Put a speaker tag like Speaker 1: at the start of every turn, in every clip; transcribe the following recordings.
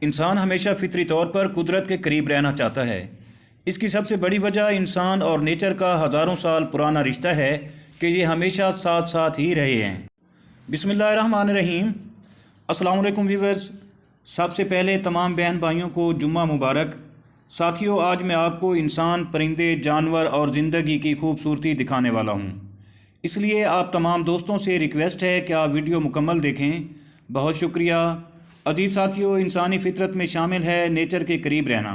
Speaker 1: इंसान हमेशा फितरी तौर पर कुदरत के करीब रहना चाहता है। इसकी सबसे बड़ी वजह इंसान और नेचर का हज़ारों साल पुराना रिश्ता है कि ये हमेशा साथ साथ ही रहे हैं। बिस्मिल्लाहिर्रहमानिर्रहीम। अस्सलाम वालेकुम व्यूअर्स। सबसे पहले तमाम बहन भाइयों को जुम्मा मुबारक। साथियों, आज मैं आपको इंसान, परिंदे, जानवर और ज़िंदगी की खूबसूरती दिखाने वाला हूँ। इसलिए आप तमाम दोस्तों से रिक्वेस्ट है कि आप वीडियो मुकम्मल देखें। बहुत शुक्रिया। अजीज़ साथियों, इंसानी फितरत में शामिल है नेचर के करीब रहना।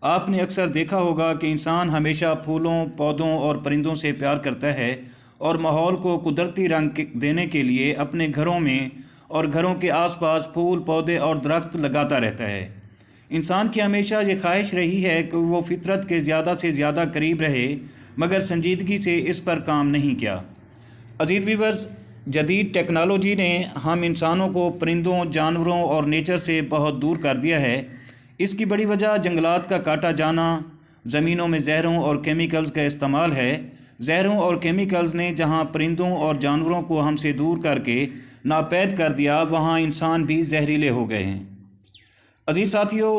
Speaker 1: आपने अक्सर देखा होगा कि इंसान हमेशा फूलों, पौधों और परिंदों से प्यार करता है और माहौल को कुदरती रंग देने के लिए अपने घरों में और घरों के आसपास फूल, पौधे और दरख्त लगाता रहता है। इंसान की हमेशा ये ख्वाहिश रही है कि वो फितरत के ज़्यादा से ज़्यादा करीब रहे, मगर संजीदगी से इस पर काम नहीं किया। अजीज़ व्यूअर्स, जदीद टेक्नोलॉजी ने हम इंसानों को परिंदों, जानवरों और नेचर से बहुत दूर कर दिया है। इसकी बड़ी वजह जंगलात का काटा जाना, ज़मीनों में जहरों और केमिकल्स का इस्तेमाल है। जहरों और केमिकल्स ने जहां परिंदों और जानवरों को हमसे दूर करके नापैद कर दिया, वहां इंसान भी जहरीले हो गए हैं। अजीज़ साथियों,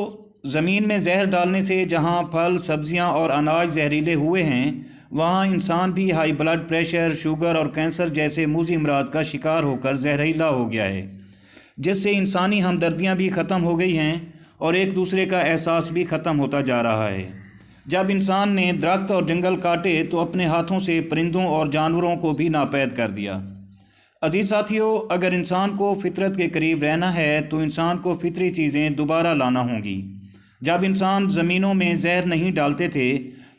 Speaker 1: ज़मीन में जहर डालने से जहां फल, सब्ज़ियां और अनाज जहरीले हुए हैं, वहां इंसान भी हाई ब्लड प्रेशर, शुगर और कैंसर जैसे मूज़ी अमराज का शिकार होकर जहरीला हो गया है, जिससे इंसानी हमदर्दियां भी ख़त्म हो गई हैं और एक दूसरे का एहसास भी ख़त्म होता जा रहा है। जब इंसान ने दरख्त और जंगल काटे तो अपने हाथों से परिंदों और जानवरों को भी नापैद कर दिया। अजीज़ साथियों, अगर इंसान को फितरत के करीब रहना है तो इंसान को फितरी चीज़ें दोबारा लाना होंगी। जब इंसान ज़मीनों में जहर नहीं डालते थे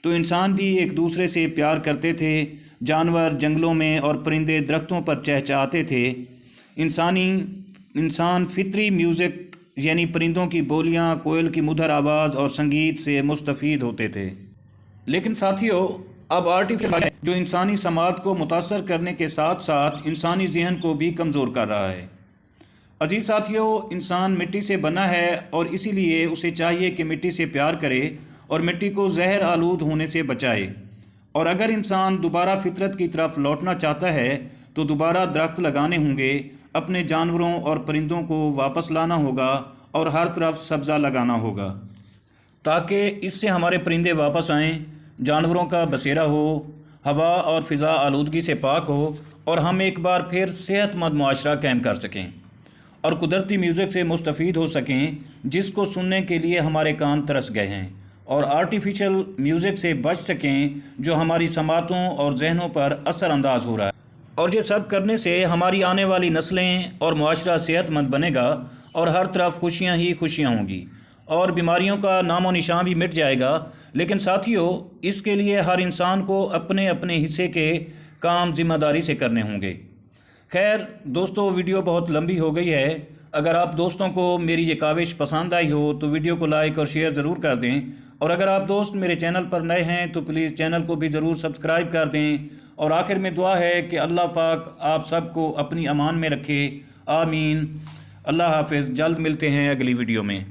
Speaker 1: तो इंसान भी एक दूसरे से प्यार करते थे। जानवर जंगलों में और परिंदे दरख्तों पर चहचहाते थे। इंसान फितरी म्यूज़िक यानी परिंदों की बोलियां, कोयल की मधुर आवाज़ और संगीत से मुस्तफ़ीद होते थे। लेकिन साथियों, अब आर्टिफिशियल जो इंसानी समाज को मुतासर करने के साथ साथ इंसानी ज़हन को भी कमज़ोर कर रहा है। अजीज़ साथियों, इंसान मिट्टी से बना है और इसीलिए उसे चाहिए कि मिट्टी से प्यार करे और मिट्टी को जहर आलूद होने से बचाए। और अगर इंसान दोबारा फितरत की तरफ लौटना चाहता है तो दोबारा दरख्त लगाने होंगे, अपने जानवरों और परिंदों को वापस लाना होगा और हर तरफ सब्ज़ा लगाना होगा, ताकि इससे हमारे परिंदे वापस आएँ, जानवरों का बसेरा हो, हवा और फ़िज़ा आलूदगी से पाक हो और हम एक बार फिर सेहतमंद मुआशरा कायम कर सकें और कुदरती म्यूज़िक से मुस्तफ़ीद हो सकें, जिसको सुनने के लिए हमारे कान तरस गए हैं, और आर्टिफिशियल म्यूज़िक से बच सकें जो हमारी समातों और जहनों पर असर अंदाज हो रहा है। और ये सब करने से हमारी आने वाली नस्लें और मुआशरा सेहतमंद बनेगा और हर तरफ खुशियाँ ही खुशियाँ होंगी और बीमारियों का नामो निशान भी मिट जाएगा। लेकिन साथियों, इसके लिए हर इंसान को अपने अपने हिस्से के काम ज़िम्मेदारी से करने होंगे। खैर दोस्तों, वीडियो बहुत लंबी हो गई है। अगर आप दोस्तों को मेरी ये काविश पसंद आई हो तो वीडियो को लाइक और शेयर ज़रूर कर दें, और अगर आप दोस्त मेरे चैनल पर नए हैं तो प्लीज़ चैनल को भी ज़रूर सब्सक्राइब कर दें। और आखिर में दुआ है कि अल्लाह पाक आप सबको अपनी अमान में रखे। आमीन। अल्लाह हाफ़िज़। जल्द मिलते हैं अगली वीडियो में।